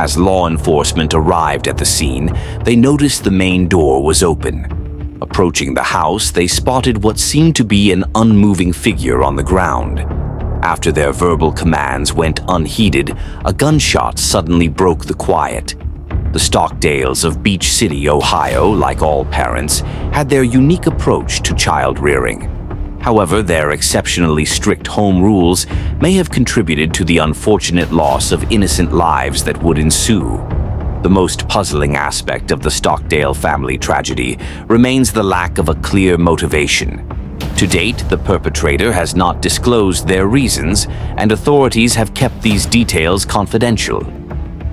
As law enforcement arrived at the scene, they noticed the main door was open. Approaching the house, they spotted what seemed to be an unmoving figure on the ground. After their verbal commands went unheeded, a gunshot suddenly broke the quiet. The Stockdales of Beach City, Ohio, like all parents, had their unique approach to child rearing. However, their exceptionally strict home rules may have contributed to the unfortunate loss of innocent lives that would ensue. The most puzzling aspect of the Stockdale family tragedy remains the lack of a clear motivation. To date, the perpetrator has not disclosed their reasons, and authorities have kept these details confidential.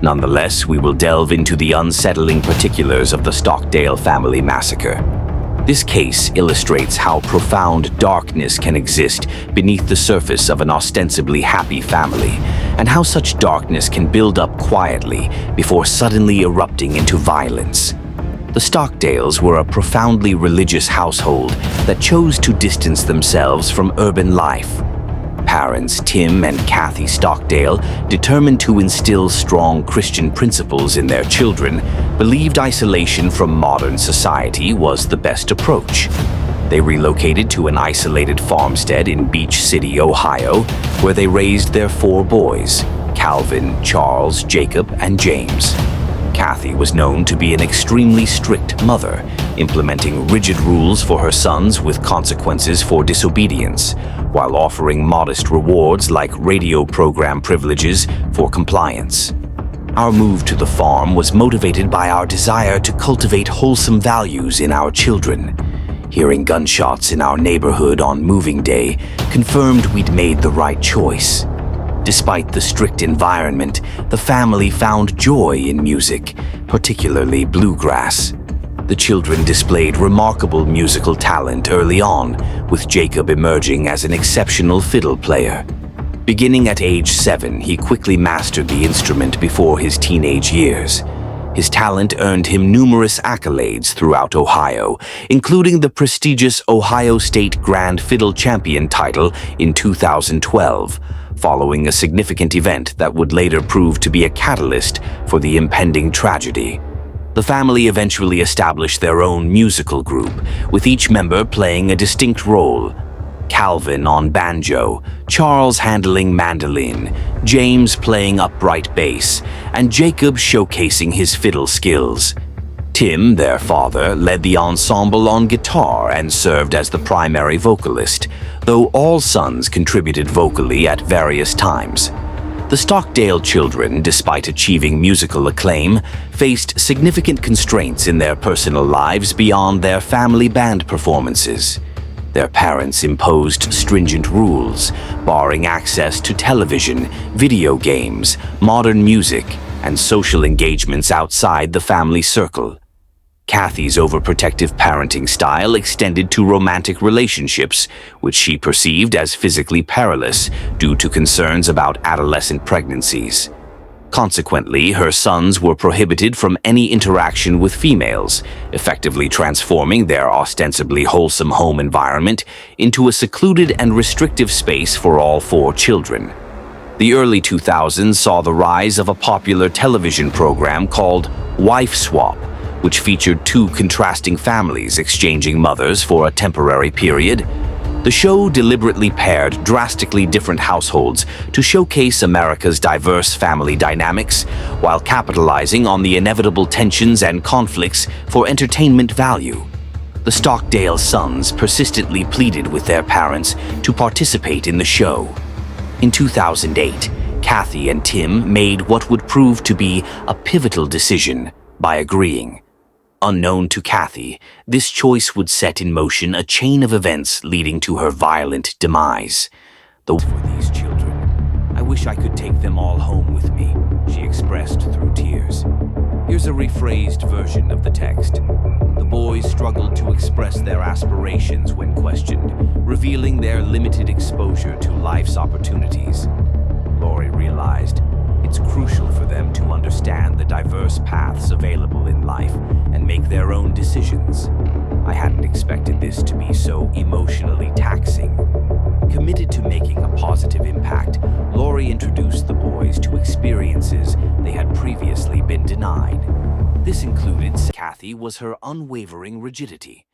Nonetheless, we will delve into the unsettling particulars of the Stockdale family massacre. This case illustrates how profound darkness can exist beneath the surface of an ostensibly happy family, and how such darkness can build up quietly before suddenly erupting into violence. The Stockdales were a profoundly religious household that chose to distance themselves from urban life. Parents Tim and Kathy Stockdale, determined to instill strong Christian principles in their children, believed isolation from modern society was the best approach. They relocated to an isolated farmstead in Beach City, Ohio, where they raised their 4 boys: Calvin, Charles, Jacob, and James. Kathy was known to be an extremely strict mother, implementing rigid rules for her sons with consequences for disobedience, while offering modest rewards like radio program privileges for compliance. Our move to the farm was motivated by our desire to cultivate wholesome values in our children. Hearing gunshots in our neighborhood on moving day confirmed we'd made the right choice. Despite the strict environment, the family found joy in music, particularly bluegrass. The children displayed remarkable musical talent early on, with Jacob emerging as an exceptional fiddle player. Beginning at age 7, he quickly mastered the instrument before his teenage years. His talent earned him numerous accolades throughout Ohio, including the prestigious Ohio State Grand Fiddle Champion title in 2012, following a significant event that would later prove to be a catalyst for the impending tragedy. The family eventually established their own musical group, with each member playing a distinct role. Calvin on banjo, Charles handling mandolin, James playing upright bass, and Jacob showcasing his fiddle skills. Tim, their father, led the ensemble on guitar and served as the primary vocalist, though all sons contributed vocally at various times. The Stockdale children, despite achieving musical acclaim, faced significant constraints in their personal lives beyond their family band performances. Their parents imposed stringent rules, barring access to television, video games, modern music, and social engagements outside the family circle. Kathy's overprotective parenting style extended to romantic relationships, which she perceived as physically perilous due to concerns about adolescent pregnancies. Consequently, her sons were prohibited from any interaction with females, effectively transforming their ostensibly wholesome home environment into a secluded and restrictive space for all 4 children. The early 2000s saw the rise of a popular television program called Wife Swap, which featured 2 contrasting families exchanging mothers for a temporary period. The show deliberately paired drastically different households to showcase America's diverse family dynamics, while capitalizing on the inevitable tensions and conflicts for entertainment value. The Stockdale sons persistently pleaded with their parents to participate in the show. In 2008, Kathy and Tim made what would prove to be a pivotal decision by agreeing. Unknown to Kathy, this choice would set in motion a chain of events leading to her violent demise. For these children, I wish I could take them all home with me, she expressed through tears. Here's a rephrased version of the text. The boys struggled to express their aspirations when questioned, revealing their limited exposure to life's opportunities. Lori realized it's crucial for them to understand the diverse paths available in life and make their own decisions. I hadn't expected this to be so emotionally taxing. Committed to making a positive impact, Lori introduced the boys to experiences they had previously been denied. This included Kathy was her unwavering rigidity.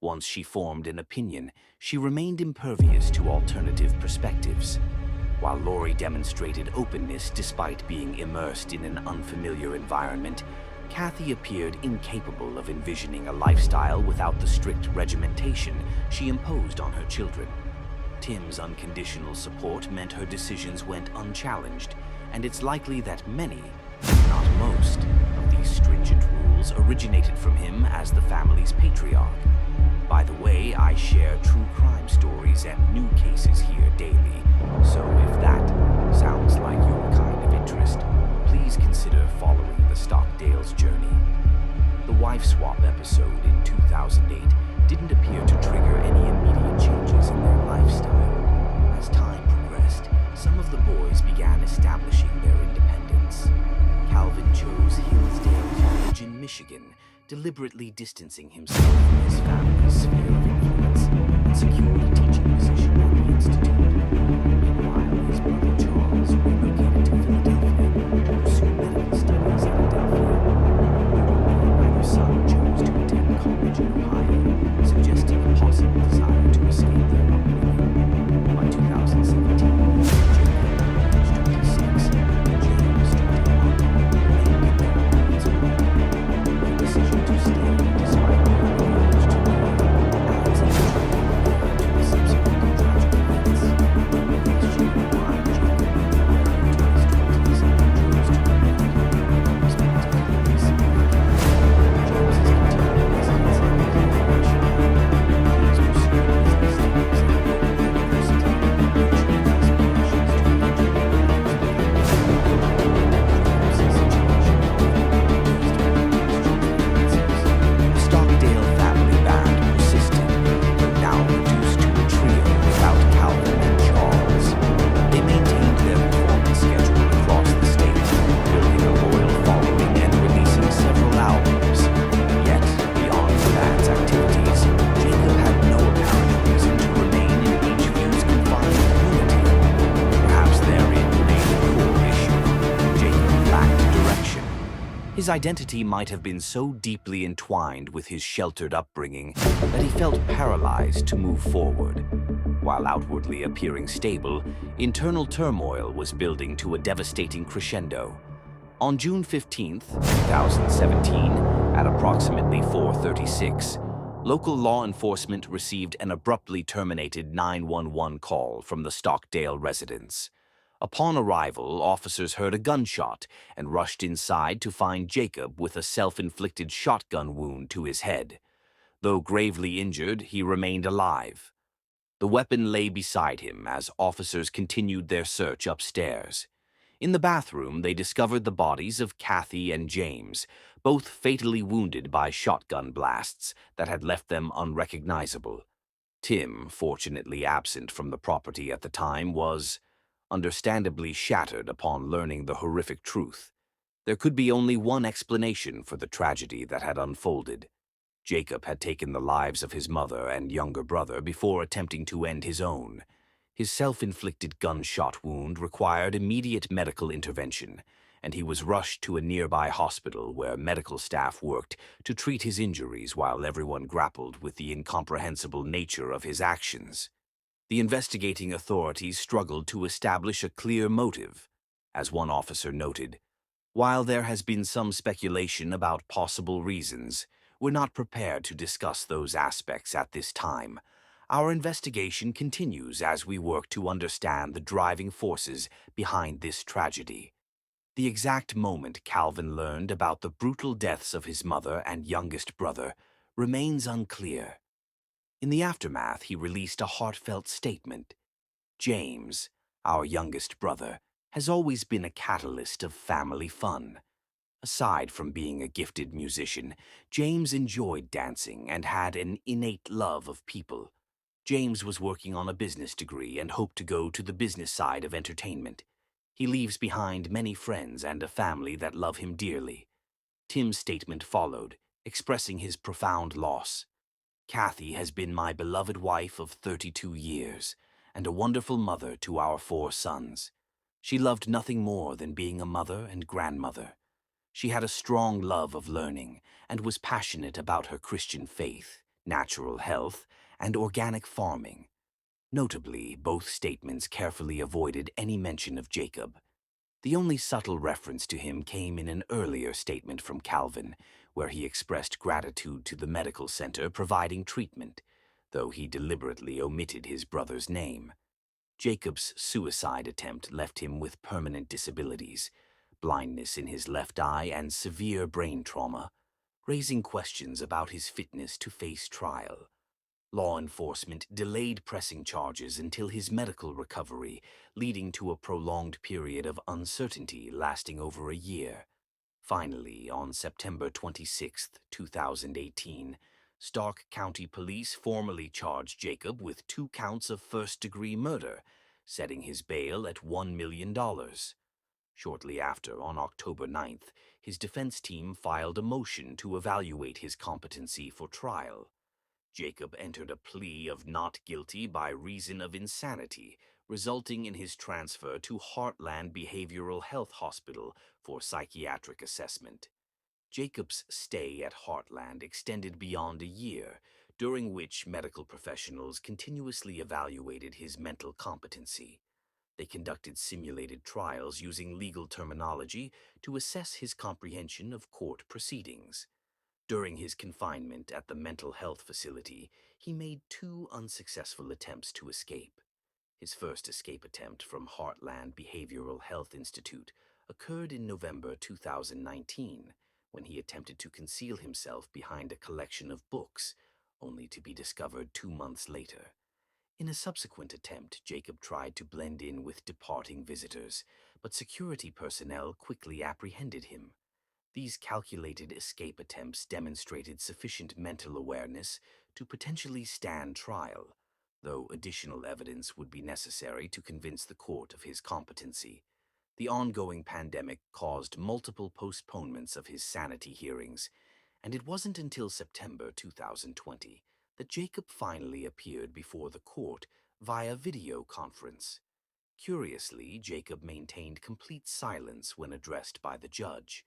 Once she formed an opinion, she remained impervious to alternative perspectives. While Lori demonstrated openness despite being immersed in an unfamiliar environment, Kathy appeared incapable of envisioning a lifestyle without the strict regimentation she imposed on her children. Tim's unconditional support meant her decisions went unchallenged, and it's likely that many, if not most, of these stringent rules originated from him as the family's patriarch. By the way, I share true crime stories and new cases here daily, so if that sounds like your kind of interest, please consider following the Stockdale's journey. The wife swap episode in 2008 didn't appear to trigger any immediate changes in their lifestyle. As time progressed, some of the boys began establishing their independence. Calvin chose Hillsdale College in Michigan, deliberately distancing himself from his family's sphere of influence, and secured a teaching position at the institute. Meanwhile, his brother Charles relocated to Philadelphia to pursue medical studies at Adelphia. Neither son chose to attend college in Ohio, suggesting a possible desire to escape their upbringing. By 2017, Jacob, aged 26, and James, 21, remained in their parents' home. Their decision to stay despite being obliged to leave adds a tragic to the subsequent tragic events. Questioning why Jacob, into his 20s, chose to remain is particularly significant. James's continued residence at the college, his pursuit of business studies at local university, nurturing aspirations to eventually the Stockdale family band persisted, though now reduced to a trio without Calvin and Charles. They maintained their performance schedule across the state, building a loyal following and releasing several albums. Yet, beyond the band's activities, Jacob had no apparent reason to remain in HVU's confined community. Perhaps therein lay the core issue. Jacob lacked direction. His identity might have been so deeply entwined with his sheltered upbringing that he felt paralyzed to move forward. While outwardly appearing stable, internal turmoil was building to a devastating crescendo. On June 15, 2017, at approximately 4:36, local law enforcement received an abruptly terminated 911 call from the Stockdale residence. Upon arrival, officers heard a gunshot and rushed inside to find Jacob with a self-inflicted shotgun wound to his head. Though gravely injured, he remained alive. The weapon lay beside him as officers continued their search upstairs. In the bathroom, they discovered the bodies of Kathy and James, both fatally wounded by shotgun blasts that had left them unrecognizable. Tim, fortunately absent from the property at the time, was understandably shattered upon learning the horrific truth. There could be only one explanation for the tragedy that had unfolded. Jacob had taken the lives of his mother and younger brother before attempting to end his own. His self-inflicted gunshot wound required immediate medical intervention, and he was rushed to a nearby hospital where medical staff worked to treat his injuries while everyone grappled with the incomprehensible nature of his actions. The investigating authorities struggled to establish a clear motive. As one officer noted, "While there has been some speculation about possible reasons, we're not prepared to discuss those aspects at this time. Our investigation continues as we work to understand the driving forces behind this tragedy." The exact moment Calvin learned about the brutal deaths of his mother and youngest brother remains unclear. In the aftermath, he released a heartfelt statement. "James, our youngest brother, has always been a catalyst of family fun. Aside from being a gifted musician, James enjoyed dancing and had an innate love of people. James was working on a business degree and hoped to go to the business side of entertainment. He leaves behind many friends and a family that love him dearly." Tim's statement followed, expressing his profound loss. "Kathy has been my beloved wife of 32 years and a wonderful mother to our 4 sons. She loved nothing more than being a mother and grandmother. She had a strong love of learning and was passionate about her Christian faith, natural health, and organic farming. Notably, both statements carefully avoided any mention of Jacob. The only subtle reference to him came in an earlier statement from Calvin, where he expressed gratitude to the medical center providing treatment, though he deliberately omitted his brother's name. Jacob's suicide attempt left him with permanent disabilities, blindness in his left eye and severe brain trauma, raising questions about his fitness to face trial. Law enforcement delayed pressing charges until his medical recovery, leading to a prolonged period of uncertainty lasting over a year. Finally, on September 26, 2018, Stark County Police formally charged Jacob with 2 counts of first-degree murder, setting his bail at $1 million. Shortly after, on October 9th, his defense team filed a motion to evaluate his competency for trial. Jacob entered a plea of not guilty by reason of insanity, resulting in his transfer to Heartland Behavioral Health Hospital for psychiatric assessment. Jacob's stay at Heartland extended beyond a year, during which medical professionals continuously evaluated his mental competency. They conducted simulated trials using legal terminology to assess his comprehension of court proceedings. During his confinement at the mental health facility, he made 2 unsuccessful attempts to escape. His first escape attempt from Heartland Behavioral Health Institute occurred in November 2019, when he attempted to conceal himself behind a collection of books, only to be discovered 2 months later. In a subsequent attempt, Jacob tried to blend in with departing visitors, but security personnel quickly apprehended him. These calculated escape attempts demonstrated sufficient mental awareness to potentially stand trial, though additional evidence would be necessary to convince the court of his competency. The ongoing pandemic caused multiple postponements of his sanity hearings, and it wasn't until September 2020 that Jacob finally appeared before the court via video conference. Curiously, Jacob maintained complete silence when addressed by the judge.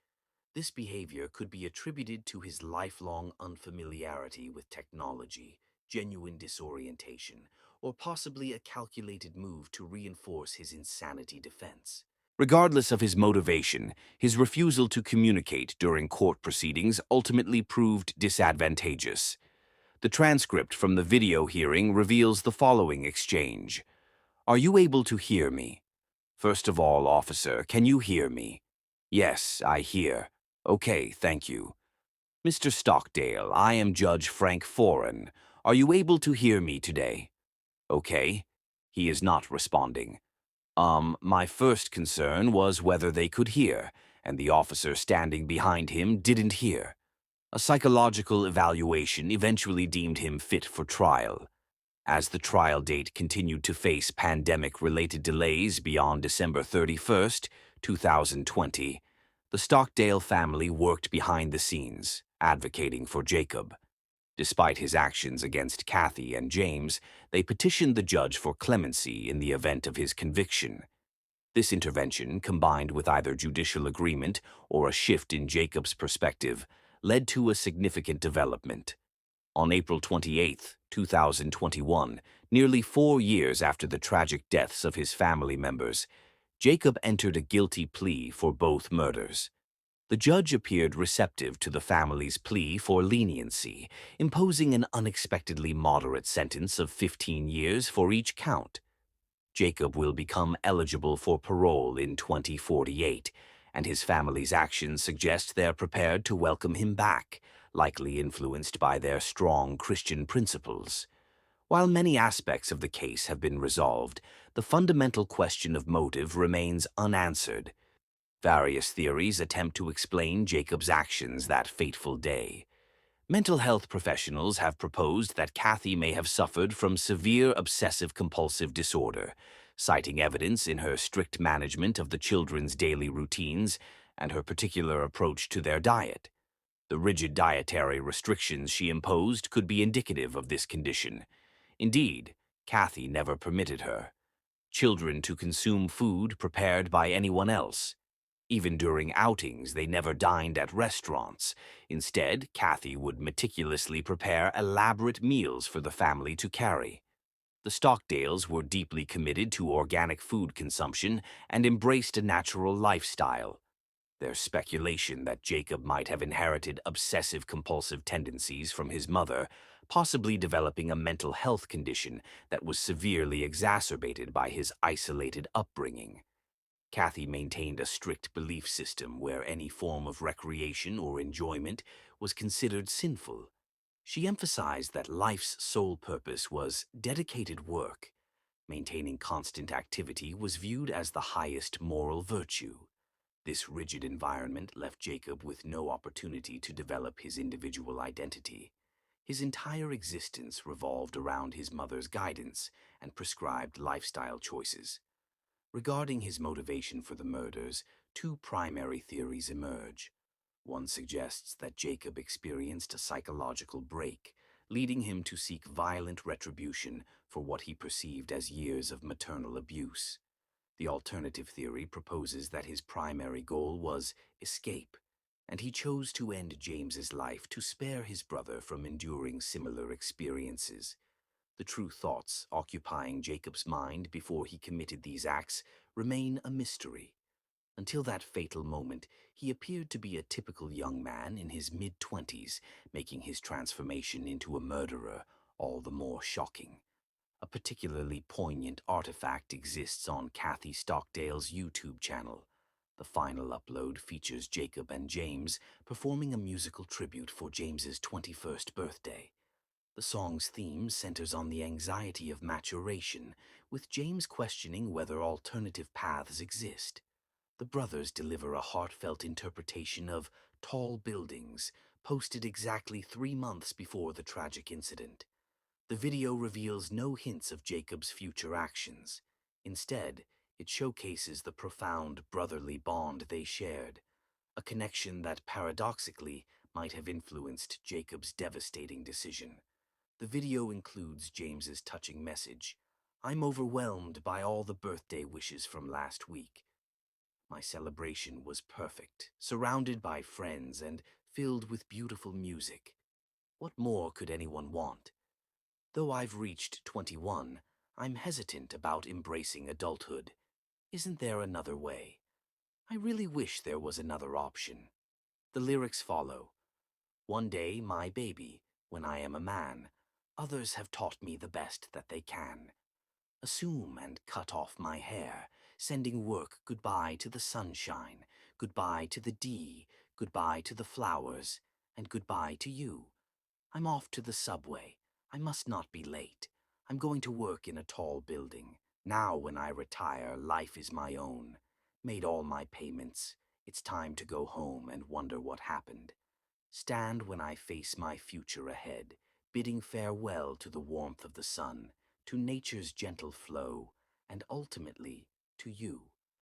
This behavior could be attributed to his lifelong unfamiliarity with technology, genuine disorientation, or possibly a calculated move to reinforce his insanity defense. Regardless of his motivation, his refusal to communicate during court proceedings ultimately proved disadvantageous. The transcript from the video hearing reveals the following exchange. "Are you able to hear me? First of all, officer, can you hear me? Yes, I hear. Okay, thank you. Mr. Stockdale, I am Judge Frank Foran. Are you able to hear me today? Okay. He is not responding. My first concern was whether they could hear, and the officer standing behind him didn't hear. A psychological evaluation eventually deemed him fit for trial. As the trial date continued to face pandemic-related delays beyond December 31st, 2020, the Stockdale family worked behind the scenes, advocating for Jacob. Despite his actions against Kathy and James, they petitioned the judge for clemency in the event of his conviction. This intervention, combined with either judicial agreement or a shift in Jacob's perspective, led to a significant development. On April 28, 2021, nearly 4 years after the tragic deaths of his family members, Jacob entered a guilty plea for both murders. The judge appeared receptive to the family's plea for leniency, imposing an unexpectedly moderate sentence of 15 years for each count. Jacob will become eligible for parole in 2048, and his family's actions suggest they're prepared to welcome him back, likely influenced by their strong Christian principles. While many aspects of the case have been resolved, the fundamental question of motive remains unanswered. Various theories attempt to explain Jacob's actions that fateful day. Mental health professionals have proposed that Kathy may have suffered from severe obsessive-compulsive disorder, citing evidence in her strict management of the children's daily routines and her particular approach to their diet. The rigid dietary restrictions she imposed could be indicative of this condition. Indeed, Kathy never permitted her. children to consume food prepared by anyone else. Even during outings, they never dined at restaurants. Instead, Kathy would meticulously prepare elaborate meals for the family to carry. The Stockdales were deeply committed to organic food consumption and embraced a natural lifestyle. There's speculation that Jacob might have inherited obsessive-compulsive tendencies from his mother, possibly developing a mental health condition that was severely exacerbated by his isolated upbringing. Kathy maintained a strict belief system where any form of recreation or enjoyment was considered sinful. She emphasized that life's sole purpose was dedicated work. Maintaining constant activity was viewed as the highest moral virtue. This rigid environment left Jacob with no opportunity to develop his individual identity. His entire existence revolved around his mother's guidance and prescribed lifestyle choices. Regarding his motivation for the murders, two primary theories emerge. One suggests that Jacob experienced a psychological break, leading him to seek violent retribution for what he perceived as years of maternal abuse. The alternative theory proposes that his primary goal was escape, and he chose to end James's life to spare his brother from enduring similar experiences. The true thoughts occupying Jacob's mind before he committed these acts remain a mystery. Until that fatal moment, he appeared to be a typical young man in his mid-20s, making his transformation into a murderer all the more shocking. A particularly poignant artifact exists on Kathy Stockdale's YouTube channel. The final upload features Jacob and James performing a musical tribute for James's 21st birthday. The song's theme centers on the anxiety of maturation, with James questioning whether alternative paths exist. The brothers deliver a heartfelt interpretation of Tall Buildings, posted exactly 3 months before the tragic incident. The video reveals no hints of Jacob's future actions. Instead, it showcases the profound brotherly bond they shared, a connection that paradoxically might have influenced Jacob's devastating decision. The video includes James's touching message, "I'm overwhelmed by all the birthday wishes from last week. My celebration was perfect, surrounded by friends and filled with beautiful music. What more could anyone want? Though I've reached 21, I'm hesitant about embracing adulthood. Isn't there another way? I really wish there was another option." The lyrics follow. "One day, my baby, when I am a man, others have taught me the best that they can. Assume and cut off my hair, sending work goodbye to the sunshine, goodbye to the D, goodbye to the flowers, and goodbye to you. I'm off to the subway. I must not be late. I'm going to work in a tall building. Now when I retire, life is my own. Made all my payments. It's time to go home and wonder what happened. Stand when I face my future ahead, bidding farewell to the warmth of the sun, to nature's gentle flow, and ultimately to you."